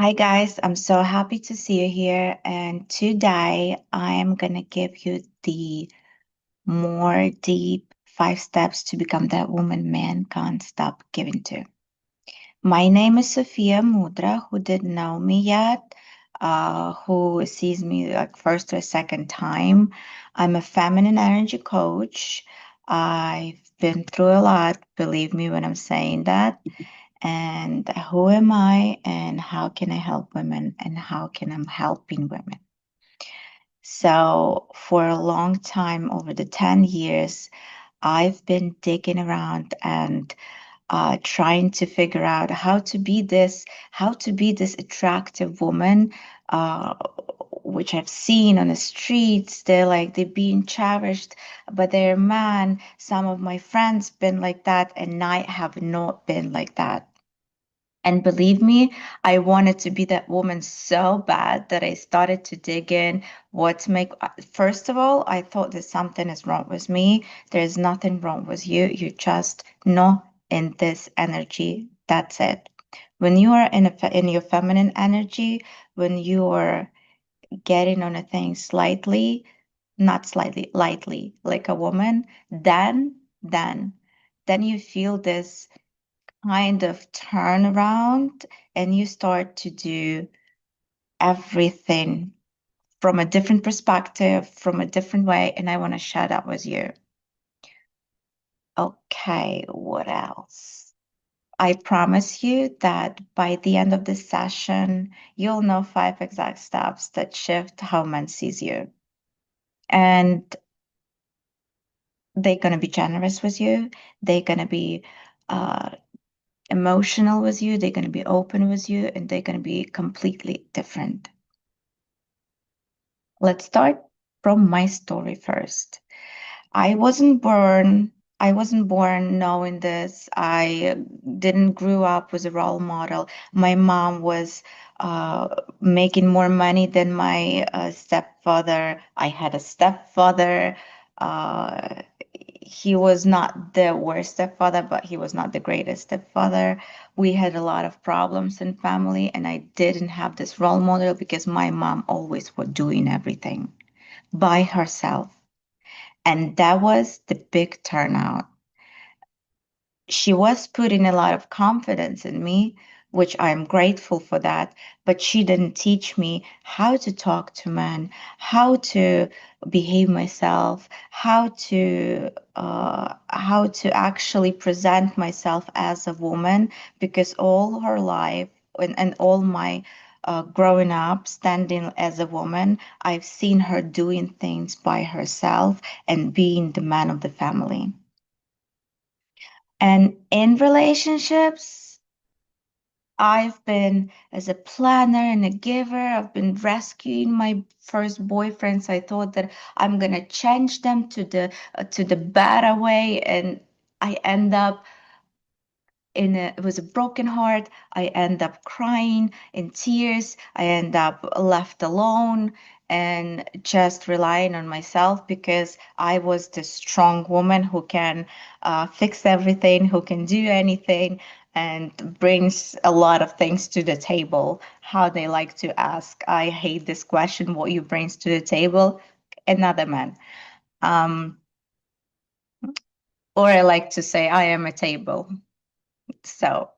Hi guys, I'm so happy to see you here. And today I am gonna give you the more deep 5 steps to become that woman man can't stop giving to. My name is Sofiia Mudra, who didn't know me yet, who sees me like first or second time. I'm a feminine energy coach. I've been through a lot, believe me when I'm saying that. And who am I and how can I help women and how can I helping women? So for a long time, over the 10 years, I've been digging around and trying to figure out how to be this attractive woman, uh, which I've seen on the streets. They're being cherished, but they're man. Some of my friends been like that, and I have not been like that. And believe me, I wanted to be that woman so bad that I started to dig in what to make. First of all, I thought that something is wrong with me. There's nothing wrong with you. You're just not in this energy. That's it. When you are in your feminine energy, when you are getting on a thing slightly, not slightly, lightly, like a woman, then, then you feel this kind of turn around and you start to do everything from a different perspective, from a different way. And I want to share that with you. Okay, what else? I promise you that by the end of this session, you'll know 5 exact steps that shift how men sees you. And they're going to be generous with you. They're going to be uh, emotional with you. They're going to be open with you, and they're going to be completely different. Let's start from my story first. I wasn't born I wasn't born knowing this. I didn't grow up with a role model. My mom was making more money than my stepfather. I had a stepfather. Uh, he was not the worst stepfather, but he was not the greatest stepfather. We had a lot of problems in family, and I didn't have this role model because my mom always was doing everything by herself. And that was the big turnout. She was putting a lot of confidence in me, which I'm grateful for that, but she didn't teach me how to talk to men, how to behave myself, how to actually present myself as a woman, because all her life and all my growing up, standing as a woman, I've seen her doing things by herself and being the man of the family. And in relationships, I've been as a planner and a giver. I've been rescuing my first boyfriends. I thought that I'm gonna change them to the better way, and I end up it was a broken heart. I end up crying in tears. I end up left alone and just relying on myself because I was the strong woman who can fix everything, who can do anything, and brings a lot of things to the table. How they like to ask. I hate this question, what you brings to the table? Another man. Um, or I like to say I am a table. So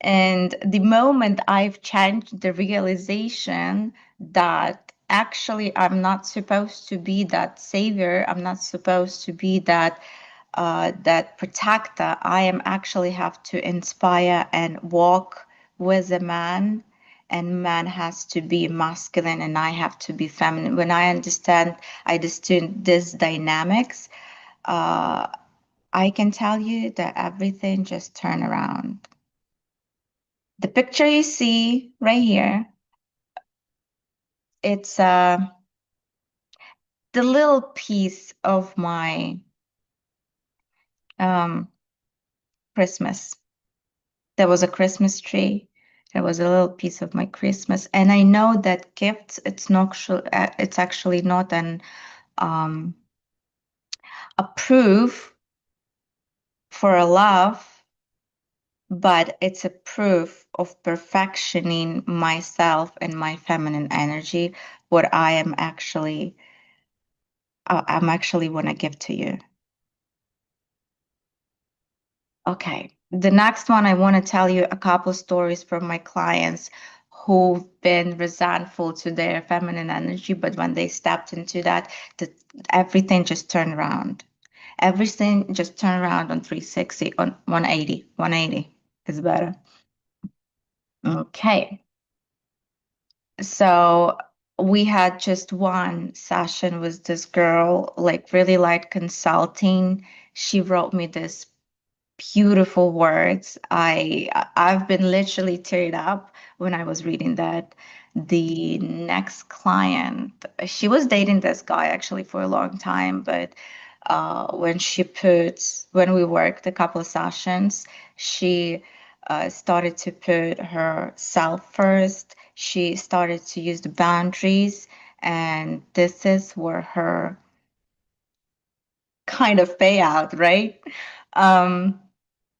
and the moment I've changed the realization that actually I'm not supposed to be that savior, I'm not supposed to be that protector. I am actually have to inspire and walk with a man, and man has to be masculine and I have to be feminine. When I understood this dynamics, uh, I can tell you that everything just turned around. The picture you see right here, it's the little piece of my um, Christmas. There was a Christmas tree. There was a little piece of my Christmas, and I know that gifts. It's actually not um, a proof for a love, but it's a proof of perfectioning myself and my feminine energy, what I'm actually want to give to you. Okay. The next one, I want to tell you a couple stories from my clients who've been resentful to their feminine energy, but when they stepped into that, the, everything just turned around. Everything just turned around on 360, on 180. 180 is better. Okay. So we had just one session with this girl, like really light consulting. She wrote me this beautiful words. I've been literally teared up when I was reading that. The next client, she was dating this guy actually for a long time, but when we worked a couple of sessions, she started to put herself first. She started to use the boundaries, and this is where her kind of payout, right? Um,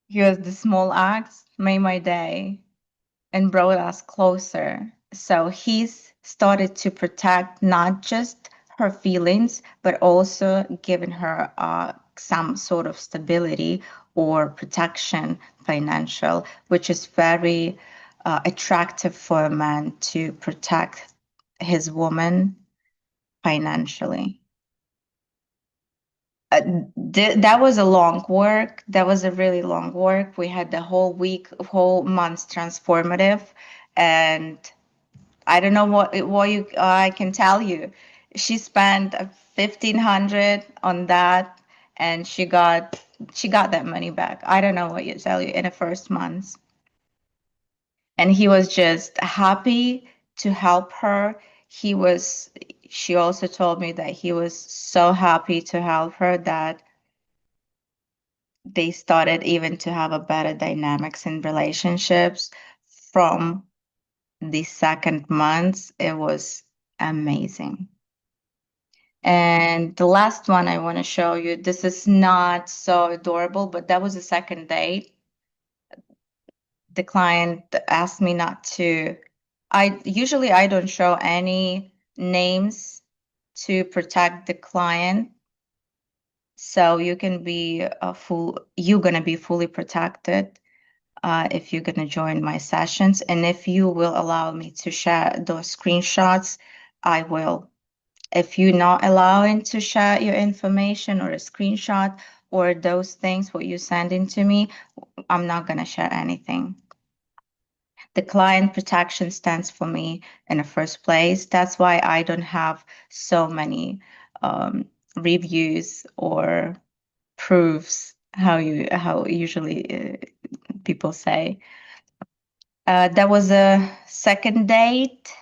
Here's the small acts made my day and brought us closer. So he's started to protect not just her feelings, but also giving her some sort of stability or protection financial, which is very attractive for a man to protect his woman financially. uh, that was a long work. That was a really long work. We had the whole week, whole month transformative, and I don't know what you I can tell you. She spent 1,500 on that, and she got that money back. I don't know what you tell you in the first month, and he was just happy to help her. He was. She also told me that he was so happy to help her that they started even to have a better dynamics in relationships from the second month. It was amazing. And the last one I want to show you, this is not so adorable, but that was a second date. The client asked me not to. I don't show any names to protect the client. So you're gonna be fully protected if you're going to join my sessions. And if you will allow me to share those screenshots, I will. If you're not allowing to share your information or a screenshot or those things, what you're sending to me, I'm not going to share anything. The client protection stands for me in the first place. That's why I don't have so many reviews or proofs, how usually people say. There was a second date.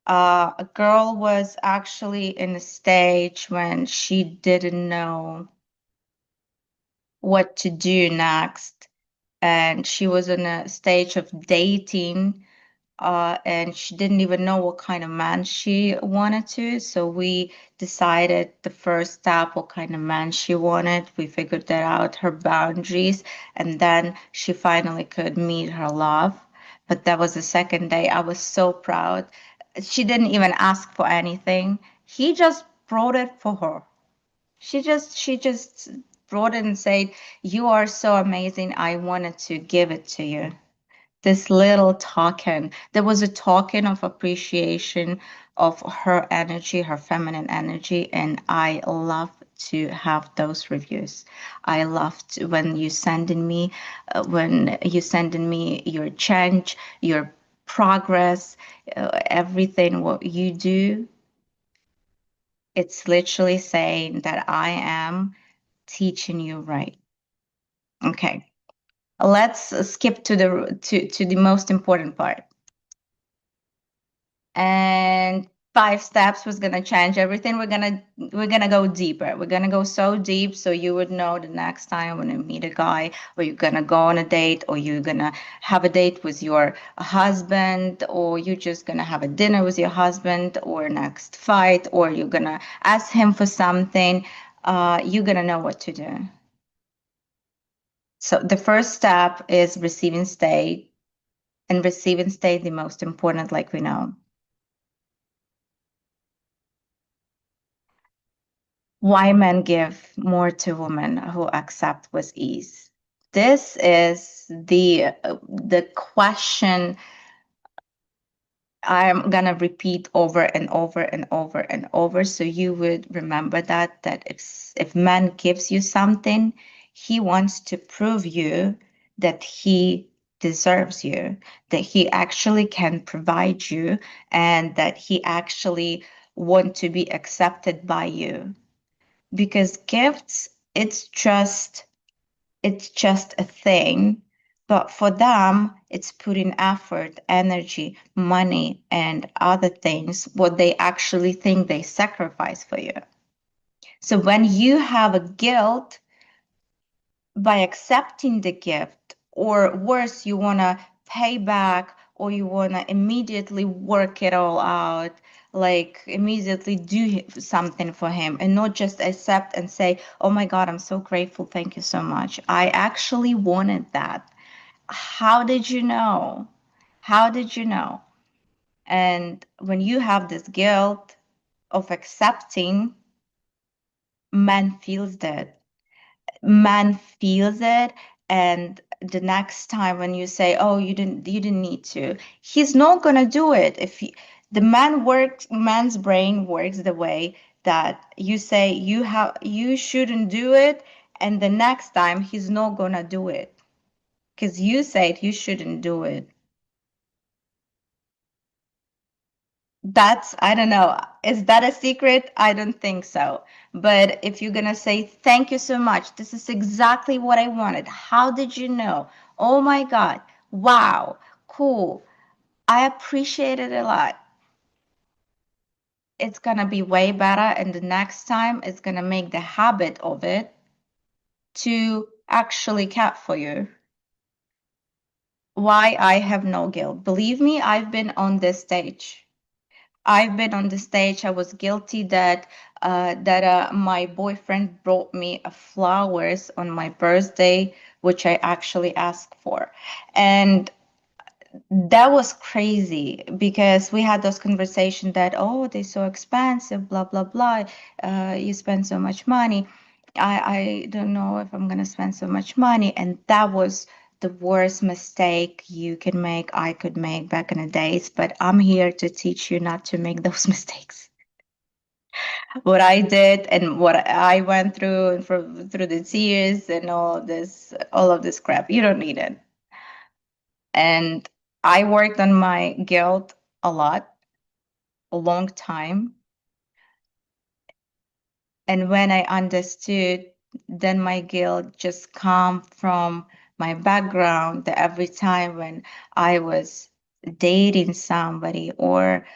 A girl was actually in a stage when she didn't know what to do next. And she was in a stage of dating and she didn't even know what kind of man she wanted to. So we decided the first step, what kind of man she wanted. We figured that out, her boundaries, and then she finally could meet her love. But that was the second day. I was so proud. She didn't even ask for anything. He just brought it for her. She just brought it and said, "You are so amazing. I wanted to give it to you." This little token. There was a token of appreciation of her energy, her feminine energy, and I love to have those reviews. I love to, when you sending me your change, your progress, everything what you do. It's literally saying that I am teaching you right. Okay, let's skip to the most important part. And 5 steps was gonna change everything. We're gonna go deeper. We're gonna go so deep so you would know the next time when you meet a guy, or you're gonna go on a date, or you're gonna have a date with your husband, or you're just gonna have a dinner with your husband, or next fight, or you're gonna ask him for something. You're gonna know what to do. So the first step is receiving state, and receiving state the most important, like we know. Why men give more to women who accept with ease? This is the question I'm gonna repeat over and over and over and over, so you would remember that if man gives you something, he wants to prove you that he deserves you, that he actually can provide you, and that he actually want to be accepted by you. Because gifts, it's just a thing, but for them, it's putting effort, energy, money, and other things, what they actually think they sacrifice for you. So when you have a guilt by accepting the gift, or worse, you want to pay back, or you want to immediately work it all out, like immediately do something for him and not just accept and say, oh my God, I'm so grateful. Thank you so much. I actually wanted that. How did you know? How did you know? And when you have this guilt of accepting, man feels that. Man feels it, and the next time when you say, oh, you didn't need to, he's not gonna do it. The man's brain works the way that you say you shouldn't do it, and the next time he's not gonna do it because you said you shouldn't do it. That's, I don't know. Is that a secret? I don't think so. But if you're gonna say, thank you so much, this is exactly what I wanted. How did you know? Oh my God. Wow. Cool. I appreciate it a lot. It's gonna be way better. And the next time, it's gonna make the habit of it to actually care for you. Why I have no guilt. Believe me, I've been on this stage. I've been on the stage. I was guilty that my boyfriend brought me flowers on my birthday, which I actually asked for, and that was crazy because we had those conversations that, oh, they're so expensive, blah blah blah. You spend so much money. I don't know if I'm gonna spend so much money, and that was the worst mistake you can make, I could make back in the days. But I'm here to teach you not to make those mistakes. What I did and what I went through, and through the tears and all of this crap, you don't need it. And I worked on my guilt a lot, a long time. And when I understood, then my guilt just come from my background, that every time when I was dating somebody, or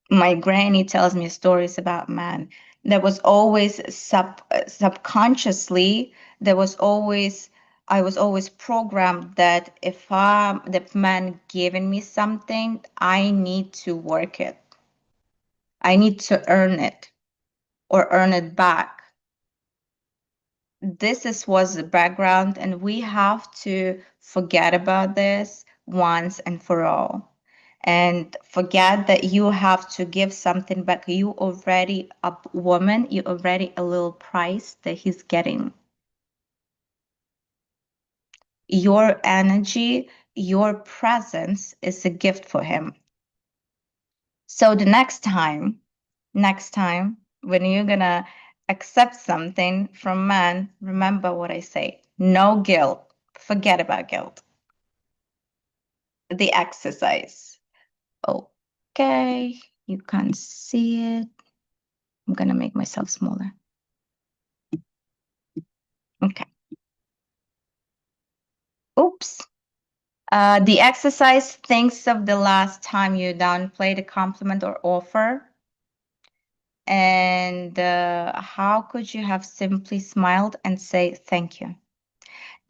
my granny tells me stories about man, there was always subconsciously, there was always, I was always programmed that if the man giving me something, I need to work it. I need to earn it or earn it back. Was the background, and we have to forget about this once and for all. And forget that you have to give something back. You already a woman, you already a little price that he's getting. Your energy, your presence is a gift for him. So the next time when you're gonna accept something from man, remember what I say. No guilt. Forget about guilt. The exercise. Okay, you can't see it. I'm gonna make myself smaller. Okay. Oops. The exercise thinks of the last time you downplayed a compliment or offer. And how could you have simply smiled and say thank you?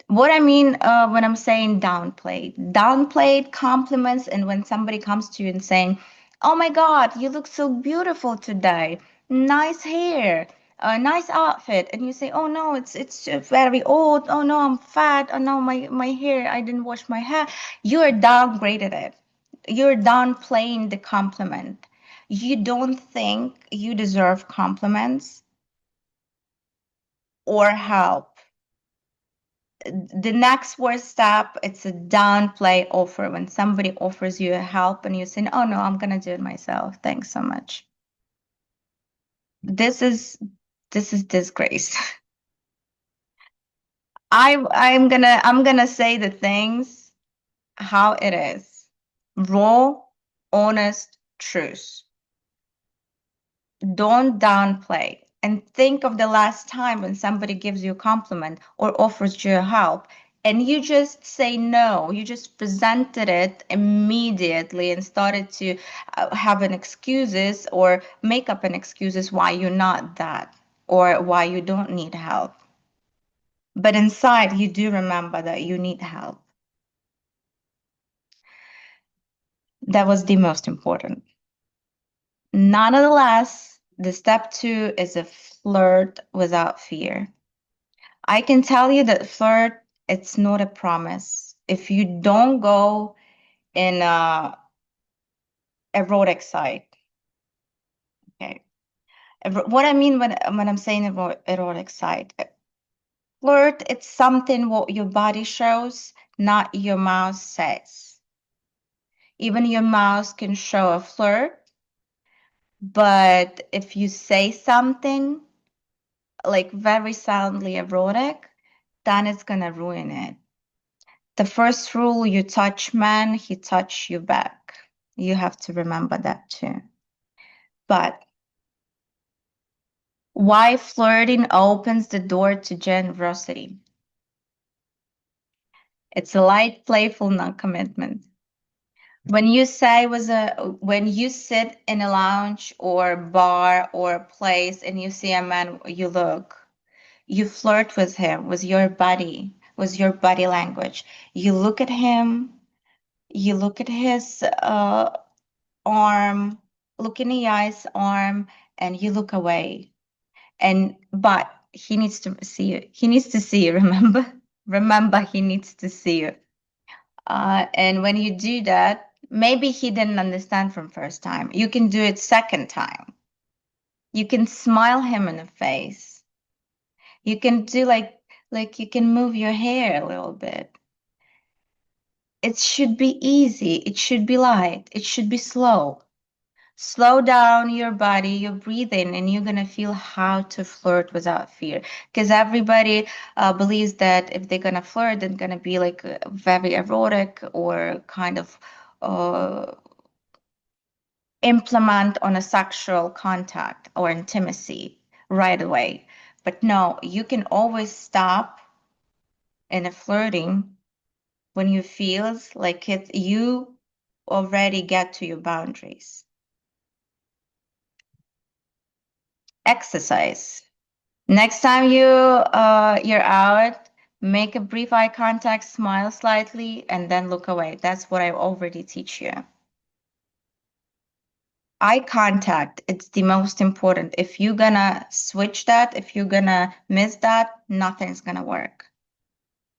What I mean when I'm saying downplayed compliments, and when somebody comes to you and saying, "Oh my God, you look so beautiful today. Nice hair. a nice outfit, and you say, "Oh no, it's very old. Oh no, I'm fat. Oh no, my hair, I didn't wash my hair." You're downgraded it. You're downplaying the compliment. You don't think you deserve compliments or help. The next worst step, it's a downplay offer. When somebody offers you a help and you say, "Oh no, I'm gonna do it myself. Thanks so much." This is disgrace. I'm gonna say the things how it is. Raw, honest truth. Don't downplay. And think of the last time when somebody gives you a compliment or offers you help, and you just say no. You just presented it immediately and started to have an excuses or make up an excuses why you're not that or why you don't need help. But inside, you do remember that you need help. That was the most important. Nonetheless, the step two is a flirt without fear. I can tell you that flirt, it's not a promise. If you don't go in a erotic site, okay. What I mean when I'm saying erotic site, flirt, it's something what your body shows, not your mouth says. Even your mouth can show a flirt, but if you say something like very soundly erotic, then it's gonna ruin it. The first rule, you touch man, he touch you back. You have to remember that too. But why flirting opens the door to generosity? It's a light, playful non-commitment. When you sit in a lounge or bar or place and you see a man, you flirt with him, with your body language. You look at him, you look at his arm, look in the eyes, arm, and you look away. But he needs to see you. He needs to see you, remember? Remember, he needs to see you. And when you do that, maybe he didn't understand from first time. You can do it second time. You can smile him in the face. You can do like you can move your hair a little bit. It should be easy. It should be light. It should be slow. Slow down your body, your breathing, and you're going to feel how to flirt without fear. Because everybody believes that if they're going to flirt, they're going to be like very erotic or kind of uh, implement on a sexual contact or intimacy right away. But no, you can always stop in a flirting when you feel like you already get to your boundaries. Exercise. Next time you're out, make a brief eye contact, smile slightly, and then look away. That's what I already teach you. Eye contact, it's the most important. If you're gonna switch that, if you're gonna miss that, nothing's gonna work.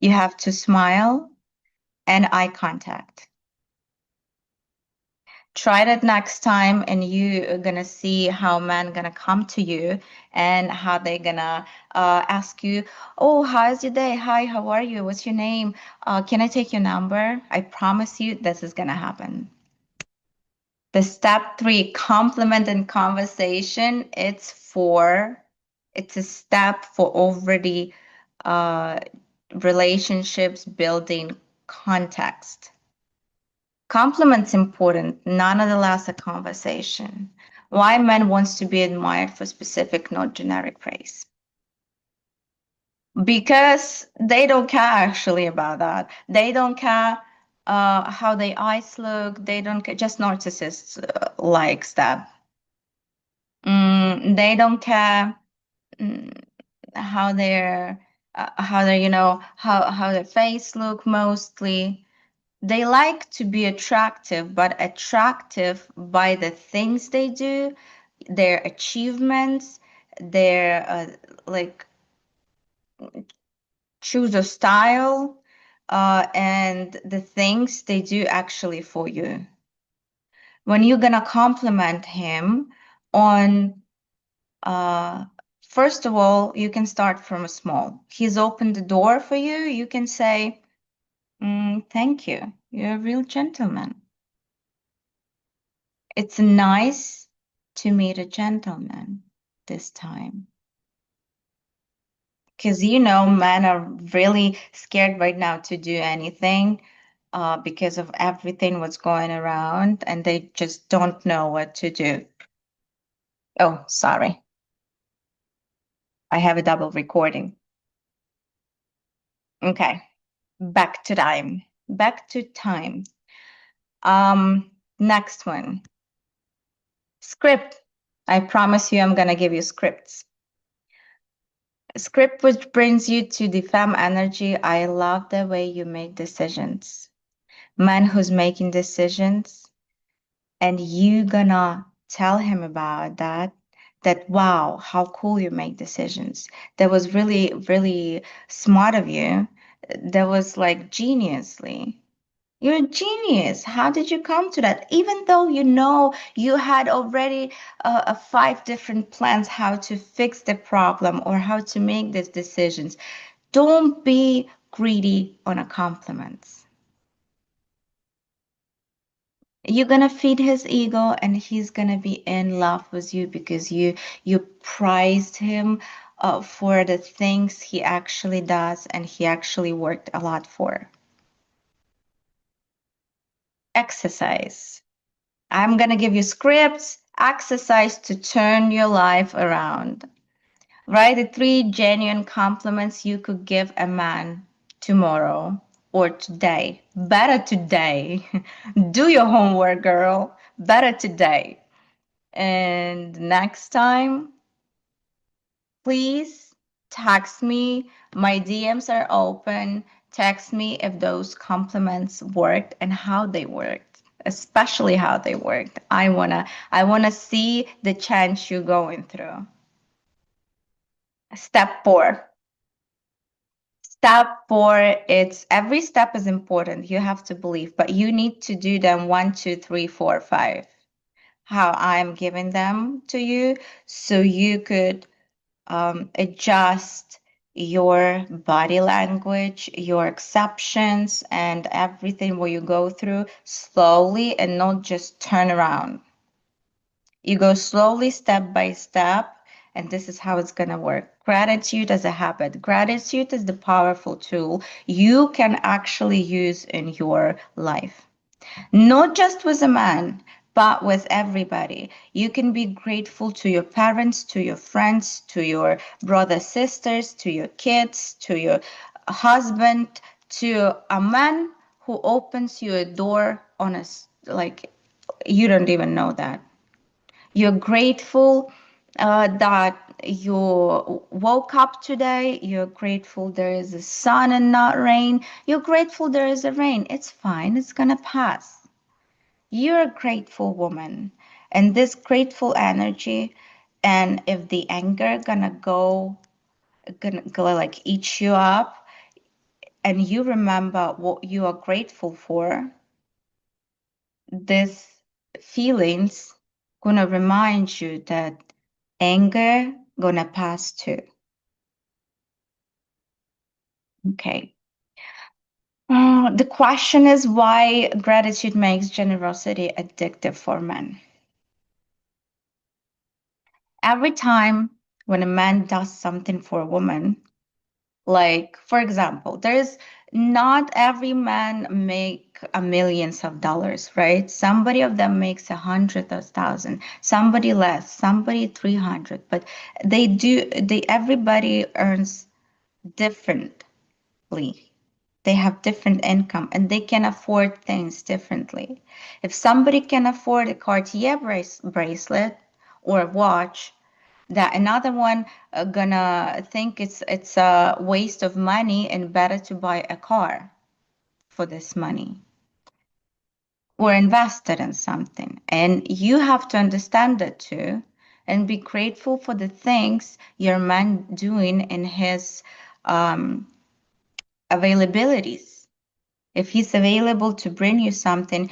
You have to smile and eye contact. Try that next time, and you're gonna see how men gonna come to you and how they gonna ask you, "Oh, how's your day? Hi, how are you? What's your name? Can I take your number?" I promise you this is gonna happen. The step three, compliment and conversation. It's a step for already uh, relationships building context. Compliments important, nonetheless a conversation. Why men wants to be admired for specific, not generic praise? Because they don't care actually about that. They don't care how their eyes look. They don't care. Just narcissists likes that. They don't care mm, how their how their face look mostly. They like to be attractive, but attractive by the things they do, their achievements, their like choose a style, and the things they do actually for you. When you're gonna compliment him on, uh, first of all, you can start from a small. He's opened the door for you. You can say, "Thank you. You're a real gentleman. It's nice to meet a gentleman this time." Because men are really scared right now to do anything, because of everything what's going around, and they just don't know what to do. Oh, sorry. I have a double recording. Okay, back to time. Back to time. Next one. Script. I promise you I'm gonna give you scripts. Script which brings you to the femme energy. I love the way you make decisions. Man who's making decisions, and you gonna tell him about that wow, how cool you make decisions. That was really, really smart of you. That was like geniusly. You're a genius. How did you come to that? Even though you had already five different plans how to fix the problem or how to make these decisions. Don't be greedy on a compliments. You're gonna feed his ego, and he's gonna be in love with you because you prized him for the things he actually does and he actually worked a lot for. Exercise. I'm gonna give you scripts, exercise to turn your life around. Write the three genuine compliments you could give a man tomorrow or today. Better today. Do your homework, girl. Better today. And next time, please text me. My DMs are open. Text me if those compliments worked and how they worked, especially how they worked. I wanna see the change you're going through. Step 4. Step 4, it's every step is important. You have to believe, but you need to do them 1, 2, 3, 4, 5. How I'm giving them to you, so you could adjust your body language, your exceptions, and everything what you go through slowly and not just turn around. You go slowly, step by step, and this is how it's going to work. Gratitude as a habit. Gratitude is the powerful tool you can actually use in your life. Not just with a man, but with everybody. You can be grateful to your parents, to your friends, to your brothers, sisters, to your kids, to your husband, to a man who opens you a door on like you don't even know that. You're grateful that you woke up today. You're grateful there is a sun and not rain. You're grateful there is a rain. It's fine. It's gonna pass. You're a grateful woman. And this grateful energy, and if the anger gonna go like eat you up, and you remember what you are grateful for, this feelings gonna remind you that anger gonna pass too. Okay. The question is why gratitude makes generosity addictive for men. Every time when a man does something for a woman, like for example, there's not every man make a millions of dollars, right? Somebody of them makes 100,000, somebody less, somebody 300, but everybody earns differently. They have different income and they can afford things differently. If somebody can afford a Cartier bracelet or a watch, that another one gonna think it's a waste of money and better to buy a car for this money or invest it in something. And you have to understand that too. and be grateful for the things your man doing in his um, availabilities. If he's available to bring you something,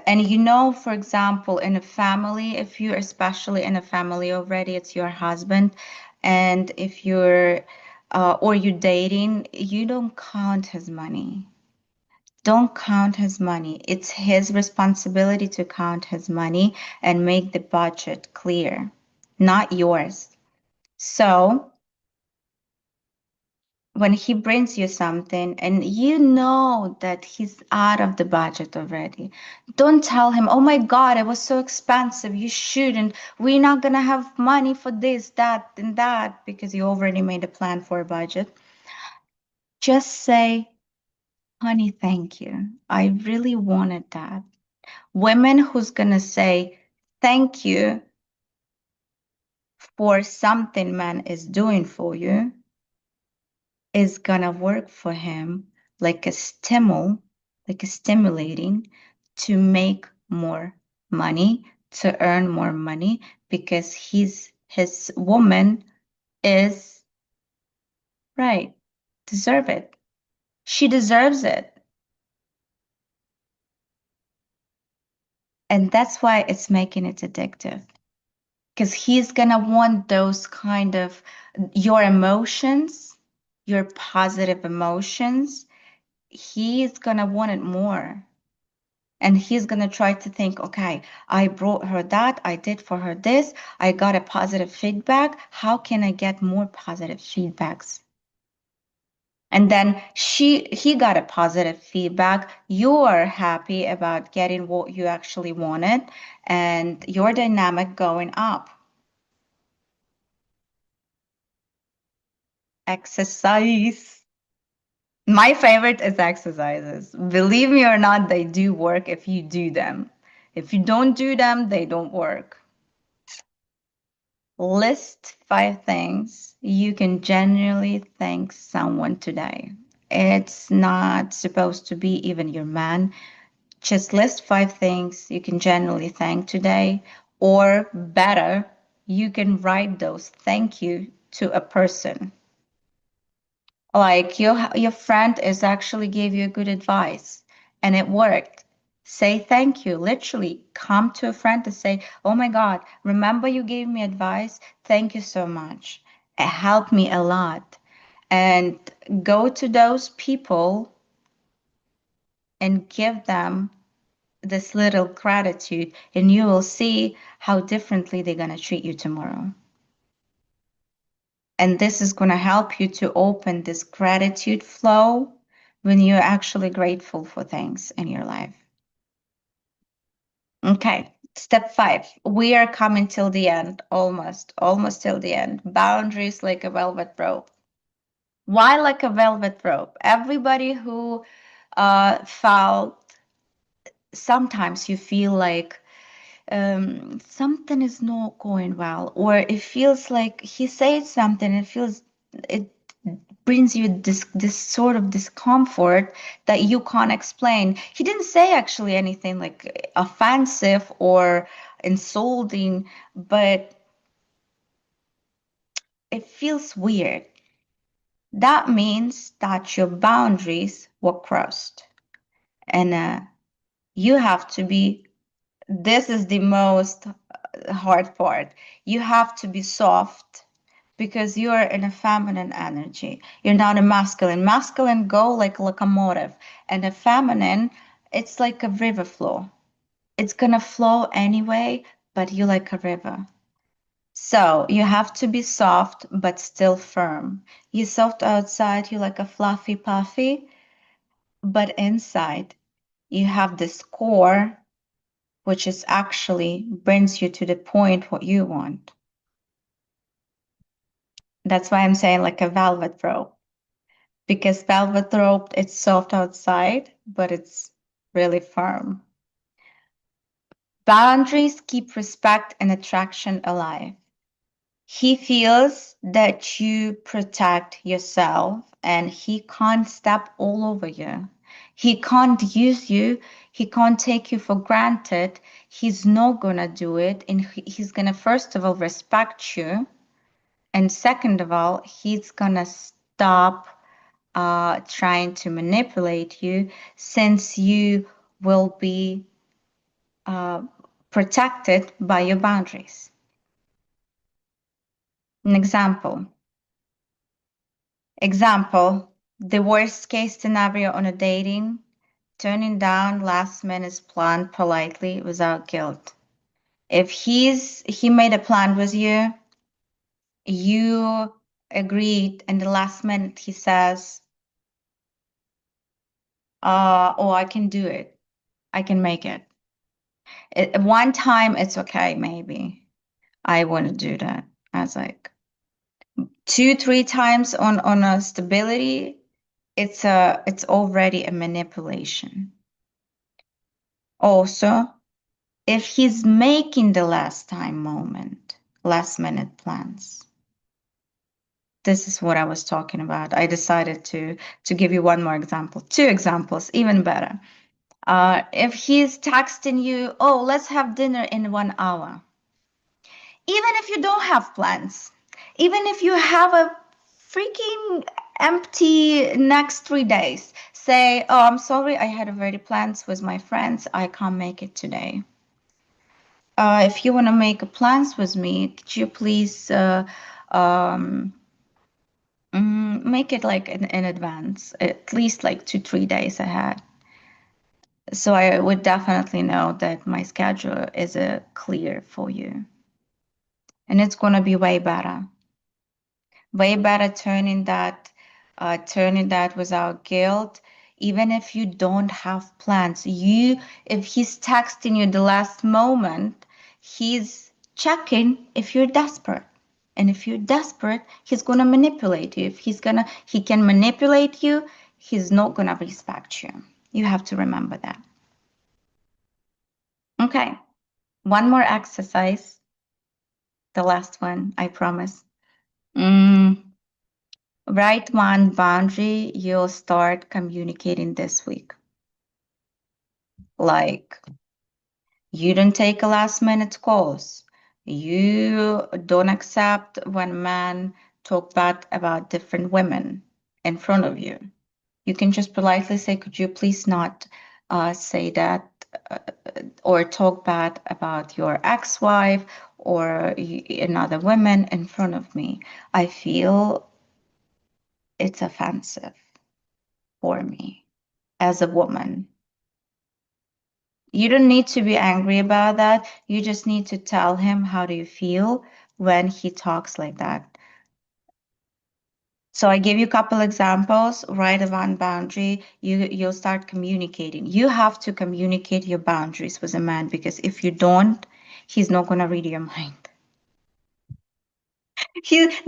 and you know, for example, in a family, if you're especially in a family already, it's your husband, and if you're or you're dating, you don't count his money. Don't count his money. It's his responsibility to count his money and make the budget clear, not yours. So when he brings you something and you know that he's out of the budget already, don't tell him, oh my God, it was so expensive. You shouldn't. We're not going to have money for this, that, and that because you already made a plan for a budget. Just say, honey, thank you. I really wanted that. Women who's going to say thank you for something man is doing for you is gonna work for him like a stimul, like a stimulating to make more money, to earn more money because his woman is right, deserve it. She deserves it. And that's why it's making it addictive. Because he's gonna want those kind of your emotions, your positive emotions. He's gonna want it more. And he's going to try to think, okay, I brought her that, I did for her this, I got a positive feedback. How can I get more positive feedbacks? And then he got a positive feedback. You're happy about getting what you actually wanted, and your dynamic going up. Exercise. My favorite is exercises. Believe me or not, they do work if you do them. If you don't do them, they don't work. List 5 things you can genuinely thank someone today. It's not supposed to be even your man. Just list 5 things you can genuinely thank today, or better, you can write those thank you to a person. Like your friend is actually gave you a good advice and it worked. Say thank you. Literally come to a friend to say, "Oh my God, remember you gave me advice? Thank you so much. It helped me a lot." And go to those people and give them this little gratitude, and you will see how differently they're going to treat you tomorrow. And this is going to help you to open this gratitude flow when you're actually grateful for things in your life. Okay, step 5. We are coming till the end, almost till the end. Boundaries like a velvet rope. Why like a velvet rope? Everybody who felt sometimes you feel like something is not going well, or it feels like he said something, it brings you this sort of discomfort that you can't explain. He didn't say actually anything like offensive or insulting, but it feels weird. That means that your boundaries were crossed, and you have to be. This is the most hard part. You have to be soft because you are in a feminine energy. You're not a masculine. Masculine go like locomotive, and a feminine, it's like a river flow. It's gonna flow anyway, but you like a river. So you have to be soft but still firm. You soft outside, you like a fluffy puffy, but inside you have this core, which is actually brings you to the point what you want. That's why I'm saying like a velvet rope. Because velvet rope, it's soft outside, but it's really firm. Boundaries keep respect and attraction alive. He feels that you protect yourself and he can't step all over you. He can't use you. He can't take you for granted. He's not gonna do it. And he's gonna, first of all, respect you. And second of all, he's gonna stop trying to manipulate you, since you will be uh, protected by your boundaries. An example, the worst case scenario on a dating, turning down last minute's plan politely without guilt. If he made a plan with you, you agreed, and the last minute he says, oh, I can do it. I can make it. One time it's okay, maybe. I wouldn't do that. I was like, 2, 3 times on a stability, it's already a manipulation. Also, if he's making the last minute plans, this is what I was talking about. I decided to give you one more example, 2 examples, even better. If he's texting you, oh, let's have dinner in 1 hour. Even if you don't have plans, even if you have a freaking empty next 3 days, say, oh, I'm sorry, I had already plans with my friends. I can't make it today. If you want to make plans with me, could you please um, make it like in advance, at least like 2, 3 days ahead. So I would definitely know that my schedule is clear for you. And it's going to be way better. Way better turning that without guilt. Even if you don't have plans, if he's texting you the last moment, he's checking if you're desperate. And if you're desperate, he's gonna manipulate you. If he can manipulate you, he's not gonna respect you. You have to remember that. Okay, one more exercise. The last one, I promise. Write one boundary you'll start communicating this week. Like, you don't take a last minute calls. You don't accept when men talk bad about different women in front of you. You can just politely say, could you please not say that uh, or talk bad about your ex-wife or another woman in front of me. I feel it's offensive for me as a woman. You don't need to be angry about that. You just need to tell him how do you feel when he talks like that. So I gave you a couple examples. Write one boundary. You'll start communicating. You have to communicate your boundaries with a man, because if you don't, he's not gonna read your mind.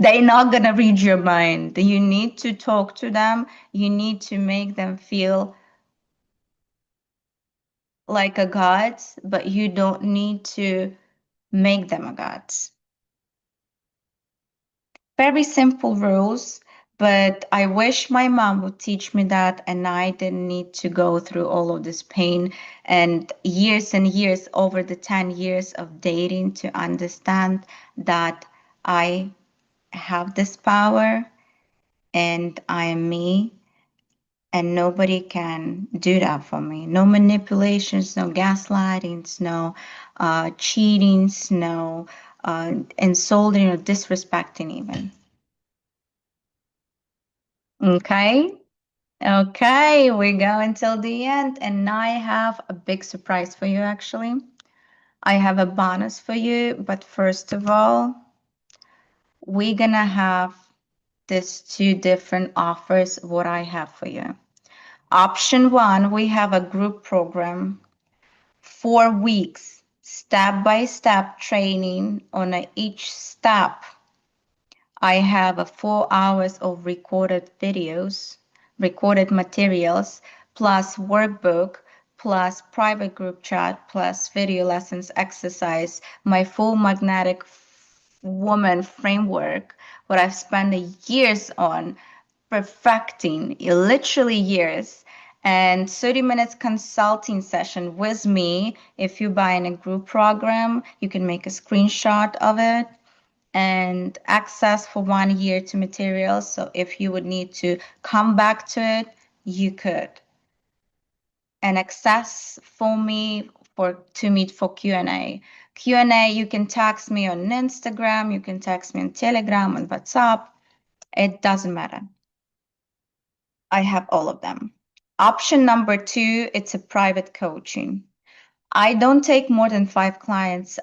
They're not gonna read your mind. You need to talk to them. You need to make them feel like a god, but you don't need to make them a god. Very simple rules, but I wish my mom would teach me that, and I didn't need to go through all of this pain and years over the 10 years of dating to understand that I have this power and I am me, and nobody can do that for me. No manipulations, no gaslightings, no cheatings, no insulting or disrespecting even. Okay. Okay, we go until the end, and I have a big surprise for you actually. I have a bonus for you, but first of all, we're gonna have these 2 different offers what I have for you. Option 1, we have a group program, 4 weeks, step-by-step training on each step. I have 4 hours of recorded videos, recorded materials, plus workbook, plus private group chat, plus video lessons, exercise, my full magnetic woman framework, what I've spent years on perfecting, literally years. And 30 minutes consulting session with me. If you buy in a group program, you can make a screenshot of it and access for 1 year to materials. So if you would need to come back to it, you could. And access for me for to meet for Q&A. Q&A, you can text me on Instagram, you can text me on Telegram, on WhatsApp. It doesn't matter. I have all of them. Option number two, it's a private coaching. I don't take more than 5 clients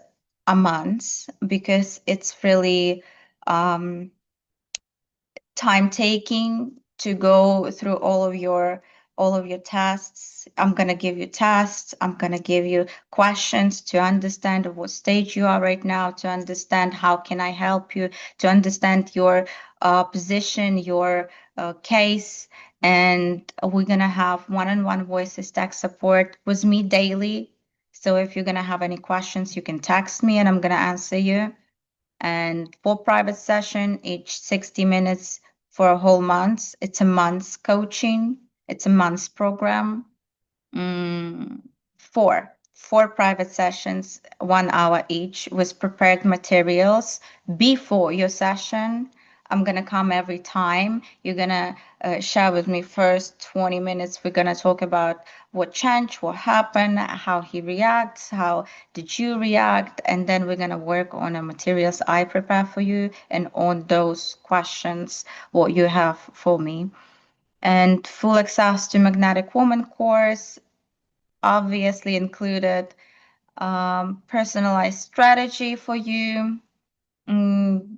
a month because it's really time taking to go through all of your tests. I'm going to give you tests. I'm going to give you questions to understand what stage you are right now, to understand how can I help you, to understand your position, your case. And we're going to have one-on-one voices text support with me daily. So if you're going to have any questions, you can text me and I'm going to answer you. And 4 private session, each 60 minutes for a whole month. It's a month's coaching. It's a month's program. Mm, four private sessions, 1 hour each, with prepared materials before your session. I'm gonna come every time. You're gonna share with me first 20 minutes. We're gonna talk about what changed, what happened, how he reacts, how did you react, and then we're gonna work on the materials I prepare for you and on those questions what you have for me. And full access to Magnetic Woman course, obviously included personalized strategy for you, mm,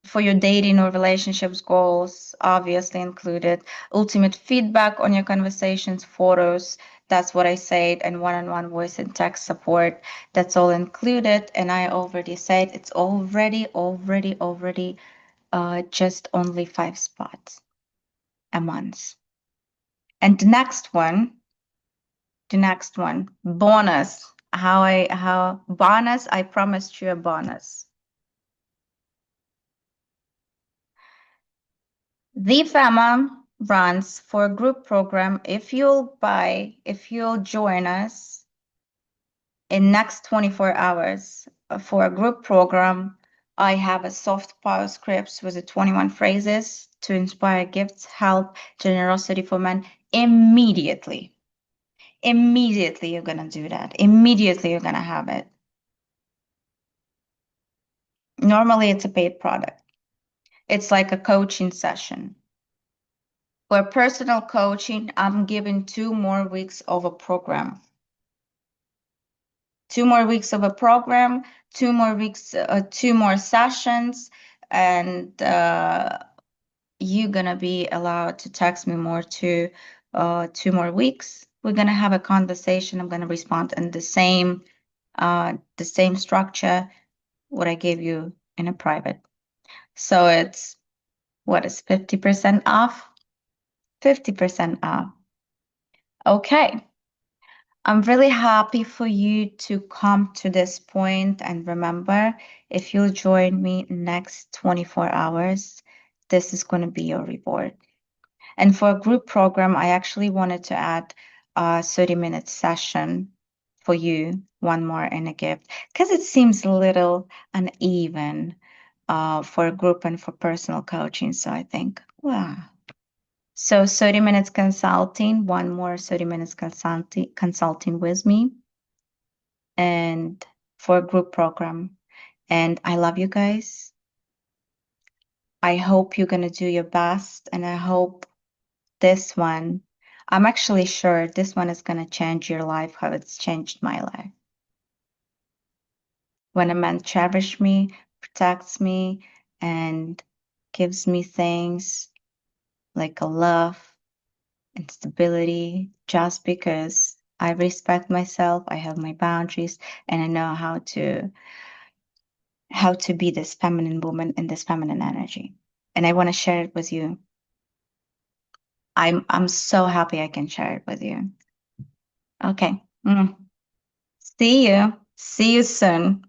for your dating or relationships goals, obviously included ultimate feedback on your conversations, photos. That's what I said, and one-on-one voice and text support. That's all included. And I already said it's already just only 5 spots a month. And the next one, bonus. How bonus, I promised you a bonus. The FAMA runs for a group program. If you'll join us in next 24 hours for a group program, I have a soft power scripts with the 21 phrases to inspire gifts, help, generosity for men immediately. Immediately you're gonna do that. Immediately you're gonna have it. Normally it's a paid product. It's like a coaching session. For personal coaching, I'm giving 2 more weeks of a program. 2 more weeks of a program, 2 more weeks, 2 more sessions, and you're gonna be allowed to text me more to 2 more weeks. We're gonna have a conversation. I'm gonna respond in the same structure what I gave you in a private. So it's what is 50% off? 50% off. Okay. I'm really happy for you to come to this point, and remember, if you'll join me next 24 hours, this is going to be your reward. And for a group program, I actually wanted to add a 30-minute session for you, one more and a gift, because it seems a little uneven for a group and for personal coaching. So I think, wow. So 30 minutes consulting, one more 30 minutes consulting with me, and for a group program. And I love you guys. I hope you're going to do your best, and I hope this one, I'm actually sure this one is going to change your life how it's changed my life. When a man cherishes me, protects me, and gives me things like a love and stability, just because I respect myself, I have my boundaries, and I know how to be this feminine woman in this feminine energy. And I want to share it with you. I'm so happy I can share it with you. Okay. See you. See you soon.